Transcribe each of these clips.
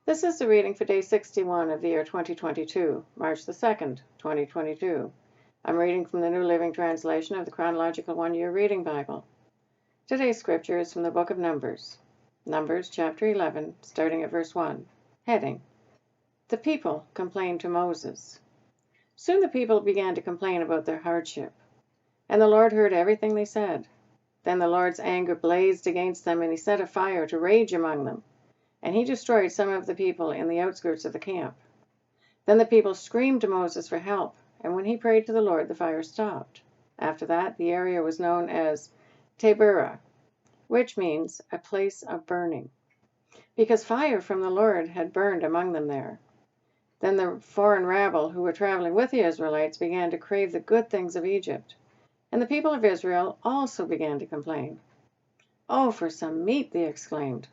This is the reading for day 61 of the year 2022, March the 2nd, 2022. I'm reading from the New Living Translation of the Chronological One-Year Reading Bible. Today's scripture is from the book of Numbers. Numbers chapter 11, starting at verse 1. Heading: The people complained to Moses. Soon the people began to complain about their hardship, and the Lord heard everything they said. Then the Lord's anger blazed against them, and he set a fire to rage among them. And he destroyed some of the people in the outskirts of the camp. Then the people screamed to Moses for help, and when he prayed to the Lord, the fire stopped. After that, the area was known as Taberah, which means a place of burning, because fire from the Lord had burned among them there. Then the foreign rabble who were traveling with the Israelites began to crave the good things of Egypt, and the people of Israel also began to complain. "Oh, for some meat!" they exclaimed.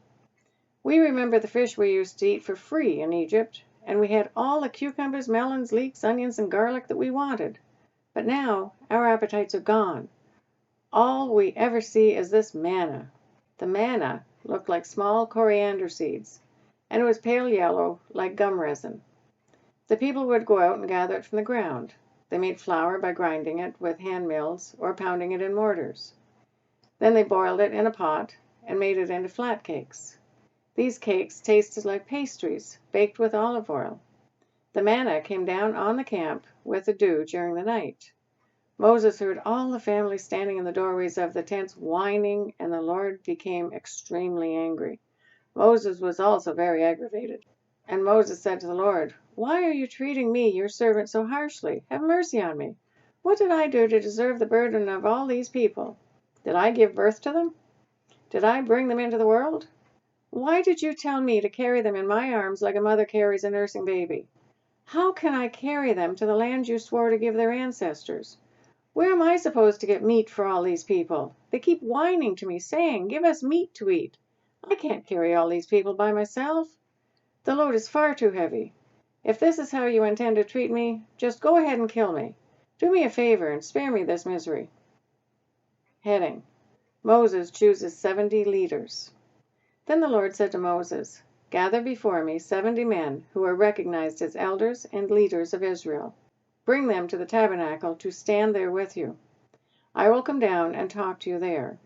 "We remember the fish we used to eat for free in Egypt, and we had all the cucumbers, melons, leeks, onions, and garlic that we wanted. But now our appetites are gone. All we ever see is this manna." The manna looked like small coriander seeds, and it was pale yellow like gum resin. The people would go out and gather it from the ground. They made flour by grinding it with hand mills or pounding it in mortars. Then they boiled it in a pot and made it into flat cakes. These cakes tasted like pastries baked with olive oil. The manna came down on the camp with the dew during the night. Moses heard all the family standing in the doorways of the tents whining, and the Lord became extremely angry. Moses was also very aggravated. And Moses said to the Lord, "Why are you treating me, your servant, so harshly? Have mercy on me. What did I do to deserve the burden of all these people? Did I give birth to them? Did I bring them into the world? Why did you tell me to carry them in my arms like a mother carries a nursing baby? How can I carry them to the land you swore to give their ancestors? Where am I supposed to get meat for all these people? They keep whining to me, saying, 'Give us meat to eat.' I can't carry all these people by myself. The load is far too heavy. If this is how you intend to treat me, just go ahead and kill me. Do me a favor and spare me this misery." Heading: Moses chooses 70 leaders. Then the Lord said to Moses, "Gather before me 70 men who are recognized as elders and leaders of Israel. Bring them to the tabernacle to stand there with you. I will come down and talk to you there.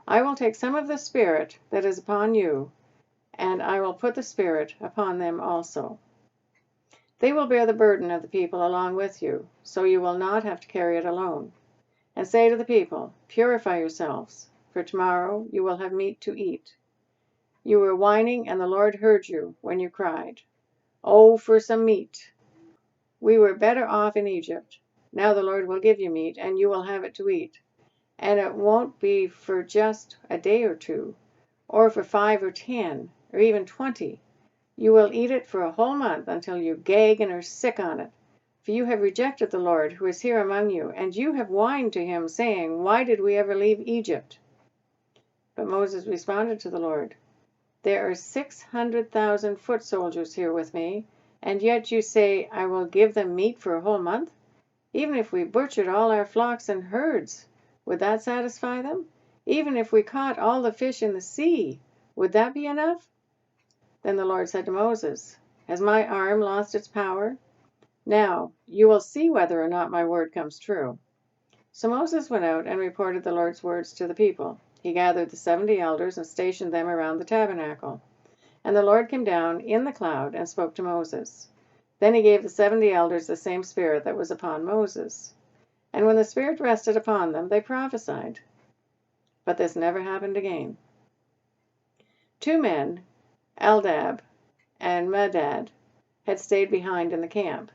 I will take some of the Spirit that is upon you, and I will put the Spirit upon them also. They will bear the burden of the people along with you, so you will not have to carry it alone. And say to the people, 'Purify yourselves, for tomorrow you will have meat to eat.' You were whining, and the Lord heard you when you cried, 'Oh, for some meat! We were better off in Egypt.' Now the Lord will give you meat, and you will have it to eat. And it won't be for just a day or two, or for 5 or 10, or even 20. You will eat it for a whole month until you gag and are sick on it. For you have rejected the Lord who is here among you, and you have whined to him, saying, 'Why did we ever leave Egypt?'" But Moses responded to the Lord, "There are 600,000 foot soldiers here with me, and yet you say, 'I will give them meat for a whole month.' Even if we butchered all our flocks and herds, would that satisfy them? Even if we caught all the fish in the sea, would that be enough?" Then the Lord said to Moses, "Has my arm lost its power? Now you will see whether or not my word comes true." So Moses went out and reported the Lord's words to the people. He gathered the 70 elders and stationed them around the tabernacle. And the Lord came down in the cloud and spoke to Moses. Then he gave the 70 elders the same spirit that was upon Moses. And when the Spirit rested upon them, they prophesied. But this never happened again. 2 men, Eldad and Medad, had stayed behind in the camp.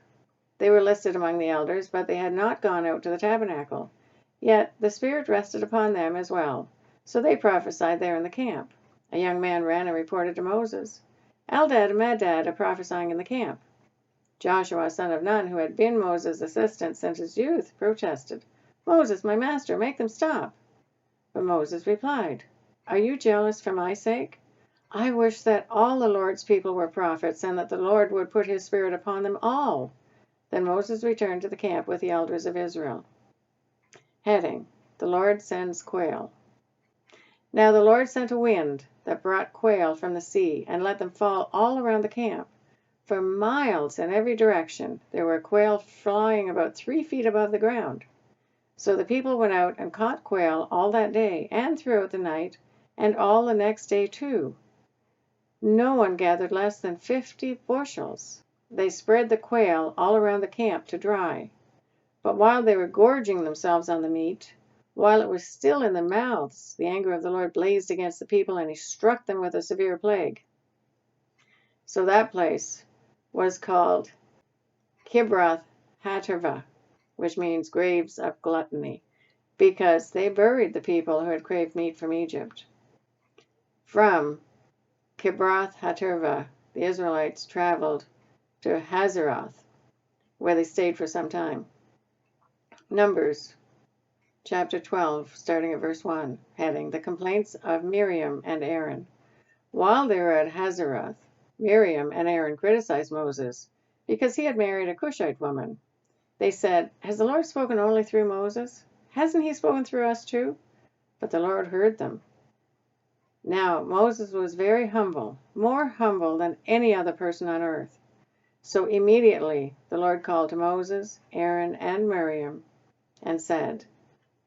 They were listed among the elders, but they had not gone out to the tabernacle. Yet the Spirit rested upon them as well, so they prophesied there in the camp. A young man ran and reported to Moses, "Eldad and Medad are prophesying in the camp." Joshua, son of Nun, who had been Moses' assistant since his youth, protested, "Moses, my master, make them stop." But Moses replied, "Are you jealous for my sake? I wish that all the Lord's people were prophets, and that the Lord would put his Spirit upon them all." Then Moses returned to the camp with the elders of Israel. Heading: The Lord sends quail. Now the Lord sent a wind that brought quail from the sea and let them fall all around the camp. For miles in every direction there were quail flying about 3 feet above the ground. So the people went out and caught quail all that day and throughout the night, and all the next day too. No one gathered less than 50 bushels. They spread the quail all around the camp to dry. But while they were gorging themselves on the meat, while it was still in their mouths, the anger of the Lord blazed against the people, and he struck them with a severe plague. So that place was called Kibroth Hattaavah, which means graves of gluttony, because they buried the people who had craved meat from Egypt. From Kibroth Hattaavah, the Israelites traveled to Hazeroth, where they stayed for some time. Numbers chapter 12, starting at verse 1, heading, The Complaints of Miriam and Aaron. While they were at Hazeroth, Miriam and Aaron criticized Moses because he had married a Cushite woman. They said, Has the Lord spoken only through Moses? Hasn't he spoken through us too? But the Lord heard them. Now Moses was very humble, more humble than any other person on earth. So immediately the Lord called to Moses, Aaron, and Miriam, and said,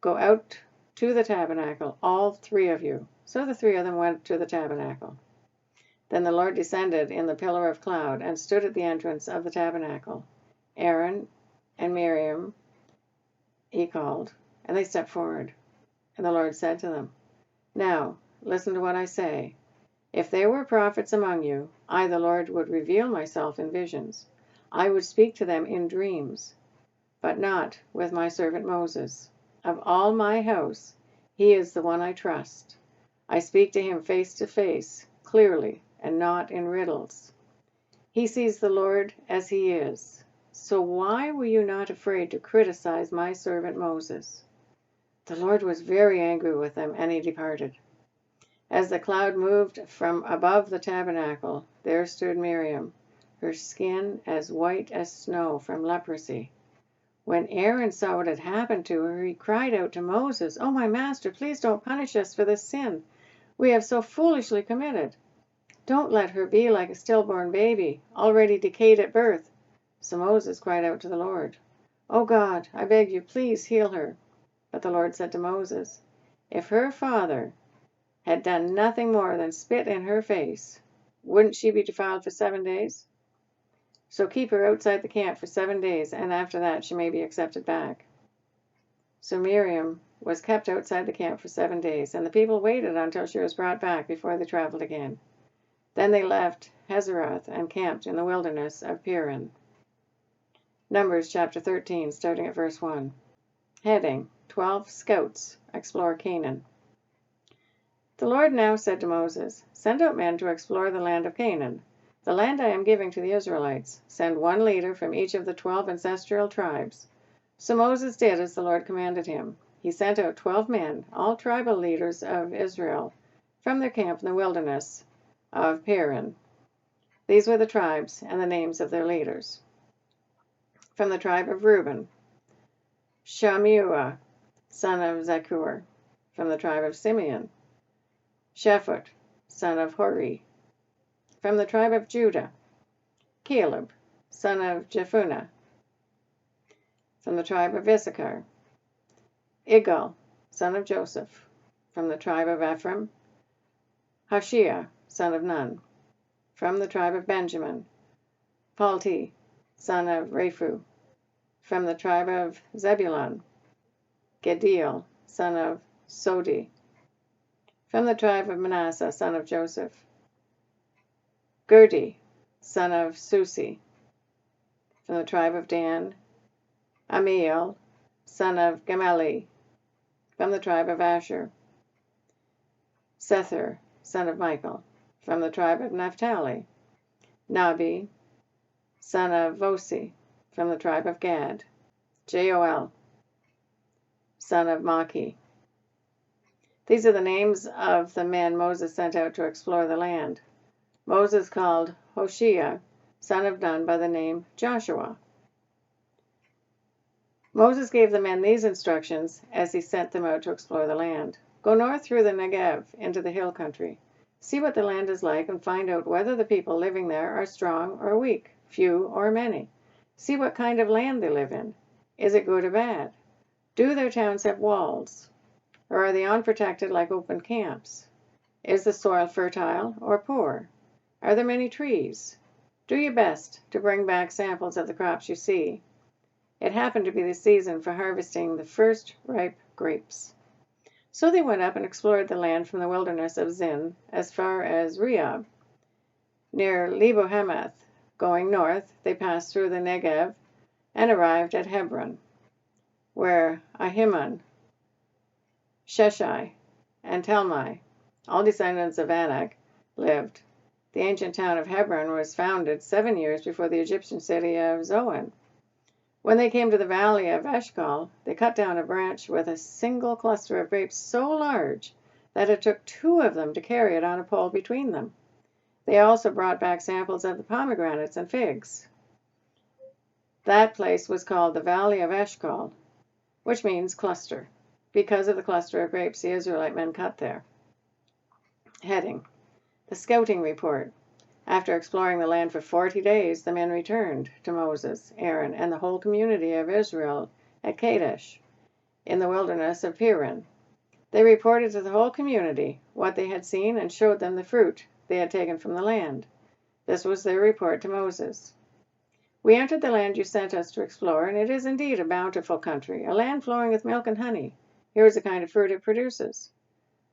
Go out to the tabernacle, all 3 of you. So the 3 of them went to the tabernacle. Then the Lord descended in the pillar of cloud and stood at the entrance of the tabernacle. Aaron and Miriam he called, and they stepped forward. And the Lord said to them, Now, listen to what I say. If there were prophets among you, I, the Lord, would reveal myself in visions. I would speak to them in dreams, but not with my servant Moses. Of all my house, he is the one I trust. I speak to him face to face, clearly, and not in riddles. He sees the Lord as he is. So why were you not afraid to criticize my servant Moses? The Lord was very angry with them, and he departed. As the cloud moved from above the tabernacle, there stood Miriam, her skin as white as snow from leprosy. When Aaron saw what had happened to her, he cried out to Moses, Oh, my master, please don't punish us for this sin we have so foolishly committed. Don't let her be like a stillborn baby, already decayed at birth. So Moses cried out to the Lord, Oh God, I beg you, please heal her. But the Lord said to Moses, If her father had done nothing more than spit in her face, wouldn't she be defiled for 7 days? So keep her outside the camp for 7 days, and after that she may be accepted back. So Miriam was kept outside the camp for 7 days, and the people waited until she was brought back before they traveled again. Then they left Hazeroth and camped in the wilderness of Paran. Numbers chapter 13, starting at verse 1. Heading, 12 Scouts Explore Canaan. The Lord now said to Moses, Send out men to explore the land of Canaan, the land I am giving to the Israelites. Send 1 leader from each of the 12 ancestral tribes. So Moses did as the Lord commanded him. He sent out 12 men, all tribal leaders of Israel, from their camp in the wilderness of Paran. These were the tribes and the names of their leaders. From the tribe of Reuben, Shammua, son of Zakur. From the tribe of Simeon, Shephut, son of Hori. From the tribe of Judah, Caleb, son of Jephunneh. From the tribe of Issachar, Igal, son of Joseph. From the tribe of Ephraim, Hoshea, son of Nun. From the tribe of Benjamin, Palti, son of Raphu. From the tribe of Zebulun, Gediel, son of Sodi. From the tribe of Manasseh, son of Joseph, Gerdi, son of Susi. From the tribe of Dan, Amiel, son of Gamali. From the tribe of Asher, Sethur, son of Michael. From the tribe of Naphtali, Nabi, son of Vosi. From the tribe of Gad, Joel, son of Maki. These are the names of the men Moses sent out to explore the land. Moses called Hoshea, son of Nun, by the name Joshua. Moses gave the men these instructions as he sent them out to explore the land. Go north through the Negev into the hill country. See what the land is like and find out whether the people living there are strong or weak, few or many. See what kind of land they live in. Is it good or bad? Do their towns have walls, or are they unprotected like open camps? Is the soil fertile or poor? Are there many trees? Do your best to bring back samples of the crops you see. It happened to be the season for harvesting the first ripe grapes. So they went up and explored the land from the wilderness of Zin as far as Rehob, near Lebo-Hamath. Going north, they passed through the Negev and arrived at Hebron, where Ahiman, Sheshai, and Talmai, all descendants of Anak, lived. The ancient town of Hebron was founded 7 years before the Egyptian city of Zoan. When they came to the valley of Eshcol, they cut down a branch with a single cluster of grapes so large that it took 2 of them to carry it on a pole between them. They also brought back samples of the pomegranates and figs. That place was called the Valley of Eshcol, which means cluster, because of the cluster of grapes the Israelite men cut there. Heading: The Scouting Report. After exploring the land for 40 days, the men returned to Moses, Aaron, and the whole community of Israel at Kadesh, in the wilderness of Paran. They reported to the whole community what they had seen and showed them the fruit they had taken from the land. This was their report to Moses. We entered the land you sent us to explore, and it is indeed a bountiful country, a land flowing with milk and honey. Here is the kind of fruit it produces.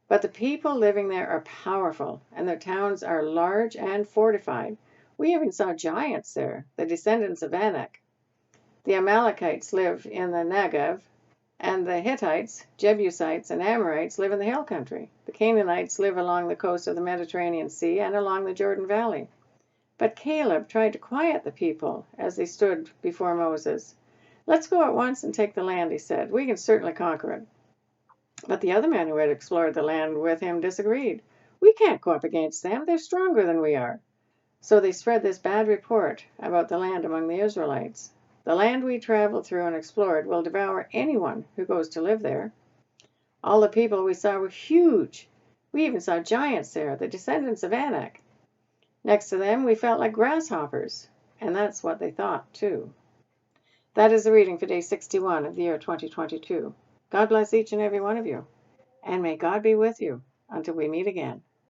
But the people living there are powerful, and their towns are large and fortified. We even saw giants there, the descendants of Anak. The Amalekites live in the Negev, and the Hittites, Jebusites, and Amorites live in the hill country. The Canaanites live along the coast of the Mediterranean Sea and along the Jordan Valley. But Caleb tried to quiet the people as they stood before Moses. "Let's go at once and take the land," he said. "We can certainly conquer it." But the other men who had explored the land with him disagreed. "We can't go up against them. They're stronger than we are." So they spread this bad report about the land among the Israelites. "The land we traveled through and explored will devour anyone who goes to live there." All the people we saw were huge. We even saw giants there, the descendants of Anak. Next to them, we felt like grasshoppers. And that's what they thought, too. That is the reading for day 61 of the year 2022. God bless each and every one of you. And may God be with you until we meet again.